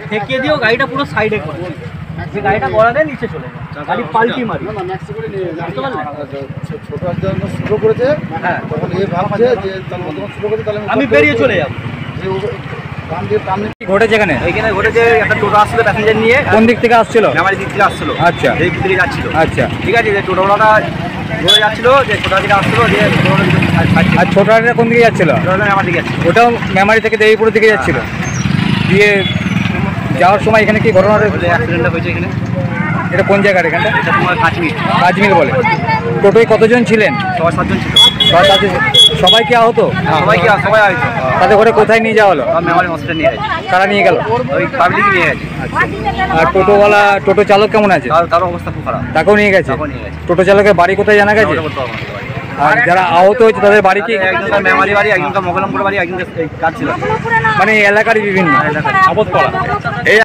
ঠেকিয়ে দিয়েও গাড়িটা পুরো সাইডে করে যে গাড়িটা গড়া দেয় নিচে চলে যায়, গাড়ি পাল্টি মারি। বুঝতে পারলেন? ছোট একজন স্লো করেছে, হ্যাঁ, তখন এ ভাবছে যে তার মতো স্লো করেছে, তাহলে আমি বেরিয়ে চলে যাবো। কি ঘটেছে এখানে? এইখানে ঘটেছে একটা টোটো আসছিল প্যাসেঞ্জার নিয়ে। কোন দিক থেকে আসছিল? আমার দিক থেকে আসছিল। আচ্ছা এই দিক থেকে যাচ্ছিল। আচ্ছা। ঠিক আছে, যে টোটোওয়ালাটা ঘুরে যাচ্ছিল, যে টোটো দিকে আসছিল, যে আর ছোট গাড়িটা কোন দিকে যাচ্ছিল? আমার দিকে যাচ্ছিল। ওটাও মেমারি থেকে দেবীপুরের দিকে যাচ্ছিল। দিয়ে যাওয়ার সময় এখানে কি ঘটনা অ্যাক্সিডেন্টটা হয়েছে এখানে। এটা কোন জায়গার এখানটা? এটা তোমার 5 মিনিট। কাজমিল বলে। টোটোয় কতজন ছিলেন? সবাই 7 জন ছিল। সবাই কি আহত? সবাই হয়তো তাদের করে কোথায় নিয়ে যাওয়া হলো? মেমারি হসপিটাল নিয়ে গেছে। কারা নিয়ে গেল? ওই পাবলিক নিয়ে গেছে। আর টোটো চালক কেমন আছে? তার অবস্থা খুব খারাপ। তাকেও নিয়ে গেছে? টোটো চালকের বাড়ি কোথায় জানা গেছে? আর যারা আহত হয়েছে তাদের বাড়ি কি? একজনকার মেমারি বাড়ি, একজনকার মঙ্গলমপুর বাড়ি, একজনকার কাজ ছিল। মানে এলাকারই বিভিন্ন আপদপাড়া।